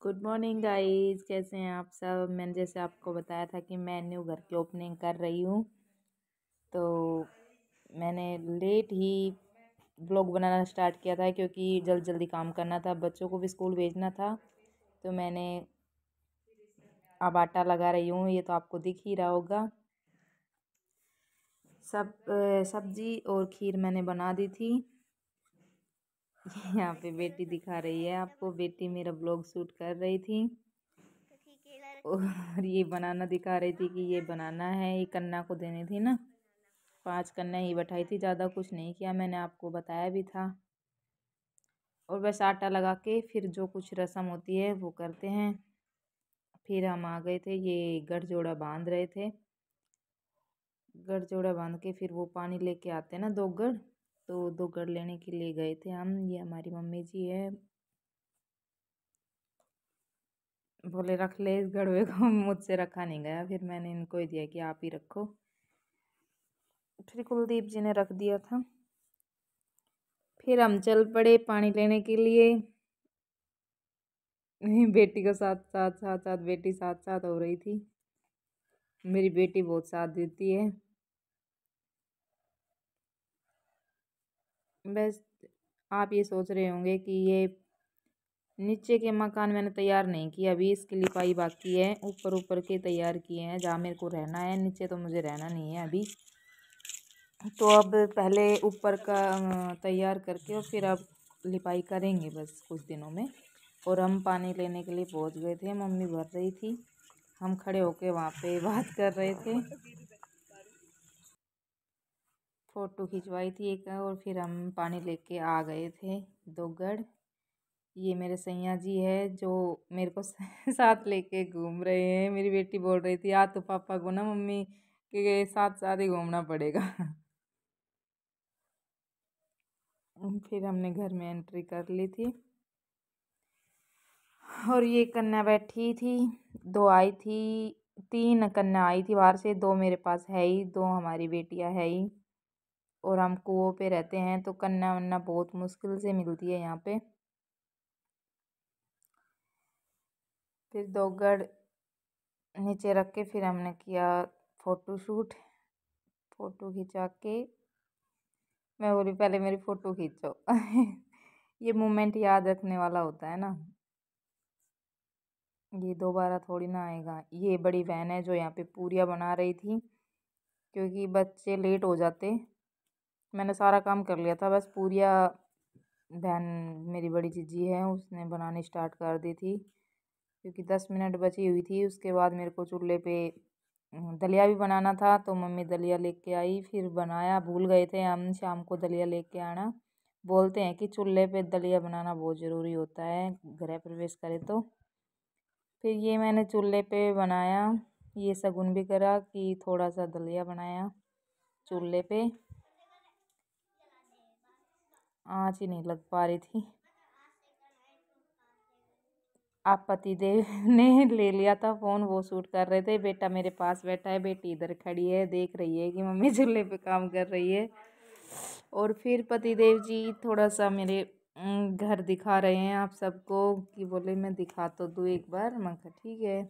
Good morning guys, कैसे हैं आप सब। मैंने जैसे आपको बताया था कि मैं न्यू घर की ओपनिंग कर रही हूँ, तो मैंने लेट ही ब्लॉग बनाना स्टार्ट किया था क्योंकि जल्दी जल्दी काम करना था, बच्चों को भी स्कूल भेजना था। तो मैंने अब आटा लगा रही हूँ, ये तो आपको दिख ही रहा होगा। सब्जी और खीर मैंने बना दी थी। यहाँ पे बेटी दिखा रही है आपको, बेटी मेरा ब्लॉग शूट कर रही थी और ये बनाना दिखा रही थी कि ये बनाना है, ये कन्या को देनी थी ना। 5 कन्या ही बैठाई थी, ज़्यादा कुछ नहीं किया, मैंने आपको बताया भी था। और बस आटा लगा के फिर जो कुछ रस्म होती है वो करते हैं। फिर हम आ गए थे, ये गठजोड़ा बांध रहे थे। गठजोड़ा बांध के फिर वो पानी लेके आते हैं ना 2 गढ़, तो 2 गढ़ लेने के लिए गए थे हम। ये हमारी मम्मी जी है, बोले रख ले इस गड़वे को। मुझसे रखा नहीं गया, फिर मैंने इनको ही दिया कि आप ही रखो। फिर कुलदीप जी ने रख दिया था। फिर हम चल पड़े पानी लेने के लिए। बेटी को साथ साथ बेटी साथ साथ हो रही थी। मेरी बेटी बहुत साथ देती है। बस आप ये सोच रहे होंगे कि ये नीचे के मकान मैंने तैयार नहीं किया, अभी इसकी लिपाई बाकी है। ऊपर ऊपर के तैयार किए हैं जहाँ मेरे को रहना है, नीचे तो मुझे रहना नहीं है अभी। तो अब पहले ऊपर का तैयार करके और फिर अब लिपाई करेंगे बस कुछ दिनों में। और हम पानी लेने के लिए पहुंच गए थे, मम्मी भर रही थी, हम खड़े होके वहाँ पे बात कर रहे थे। फ़ोटो खिंचवाई थी एक, और फिर हम पानी लेके आ गए थे 2 गढ़। ये मेरे सैया जी है जो मेरे को साथ लेके घूम रहे हैं। मेरी बेटी बोल रही थी आज तो पापा को ना मम्मी के साथ साथ ही घूमना पड़ेगा। फिर हमने घर में एंट्री कर ली थी और ये कन्या बैठी थी। 2 आई थी, 3 कन्या आई थी बाहर से, 2 मेरे पास है ही, 2 हमारी बेटियां है ही। और हम कुओं पे रहते हैं तो कन्या वन्ना बहुत मुश्किल से मिलती है यहाँ पे। फिर 2 गढ़ नीचे रख के फिर हमने किया फ़ोटो शूट। फ़ोटो खिंचा के मैं बोली पहले मेरी फ़ोटो खींचो। ये मोमेंट याद रखने वाला होता है ना, ये दोबारा थोड़ी ना आएगा। ये बड़ी बहन है जो यहाँ पे पूरियाँ बना रही थी क्योंकि बच्चे लेट हो जाते। मैंने सारा काम कर लिया था, बस पूरियाँ बहन मेरी बड़ी जीजी है उसने बनानी स्टार्ट कर दी थी क्योंकि 10 मिनट बची हुई थी। उसके बाद मेरे को चूल्हे पे दलिया भी बनाना था, तो मम्मी दलिया लेके आई, फिर बनाया। भूल गए थे हम शाम को दलिया लेके आना। बोलते हैं कि चूल्हे पे दलिया बनाना बहुत ज़रूरी होता है गृह प्रवेश करे तो। फिर ये मैंने चूल्हे पे बनाया, ये शगुन भी करा कि थोड़ा सा दलिया बनाया चूल्हे पे। आँच ही नहीं लग पा रही थी। आप पतिदेव ने ले लिया था फ़ोन, वो शूट कर रहे थे। बेटा मेरे पास बैठा है, बेटी इधर खड़ी है, देख रही है कि मम्मी चूल्हे पे काम कर रही है। और फिर पतिदेव जी थोड़ा सा मेरे घर दिखा रहे हैं आप सबको कि बोले मैं दिखा तो दूँ एक बार। मैं कहा ठीक है।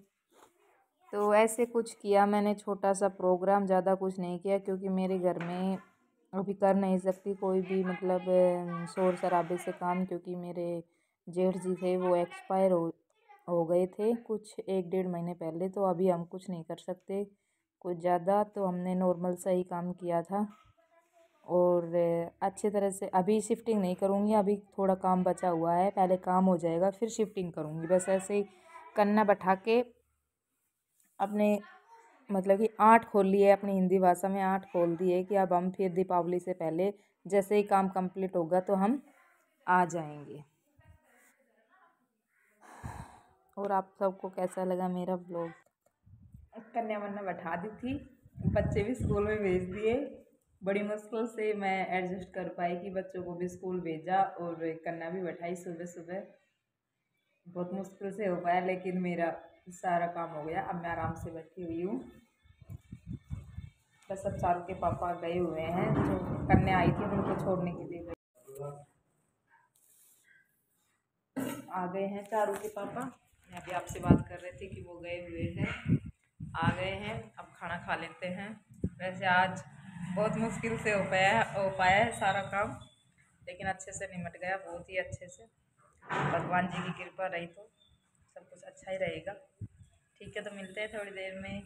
तो ऐसे कुछ किया मैंने, छोटा सा प्रोग्राम, ज़्यादा कुछ नहीं किया क्योंकि मेरे घर में अभी कर नहीं सकती कोई भी मतलब शोर शराबे से काम, क्योंकि मेरे जेठ जी थे वो एक्सपायर हो गए थे कुछ 1 डेढ़ महीने पहले। तो अभी हम कुछ नहीं कर सकते कुछ ज़्यादा, तो हमने नॉर्मल सा ही काम किया था। और अच्छे तरह से अभी शिफ्टिंग नहीं करूँगी, अभी थोड़ा काम बचा हुआ है, पहले काम हो जाएगा फिर शिफ्टिंग करूँगी। बस ऐसे ही कन्ना बैठा के अपने मतलब कि 8 खोल लिए, अपनी हिंदी भाषा में 8 खोल दिए कि अब हम फिर दीपावली से पहले जैसे ही काम कंप्लीट होगा तो हम आ जाएंगे। और आप सबको कैसा लगा मेरा ब्लॉग। कन्या वन्या बैठा दी थी, बच्चे भी स्कूल में भेज दिए। बड़ी मुश्किल से मैं एडजस्ट कर पाई कि बच्चों को भी स्कूल भेजा और कन्या भी बैठाई सुबह सुबह। बहुत मुश्किल से हो पाया लेकिन मेरा सारा काम हो गया। अब मैं आराम से बैठी हुई हूँ। बस अब चारू के पापा गए हुए हैं, जो कन्या आई थी उनको छोड़ने के लिए गए। आ गए हैं चारू के पापा। मैं अभी आपसे बात कर रही थी कि वो गए हुए हैं, आ गए हैं, अब खाना खा लेते हैं। वैसे आज बहुत मुश्किल से हो पाया है सारा काम, लेकिन अच्छे से निमट गया, बहुत ही अच्छे से। भगवान जी की कृपा रही तो सब कुछ अच्छा ही रहेगा। ठीक है, तो मिलते हैं थोड़ी देर में।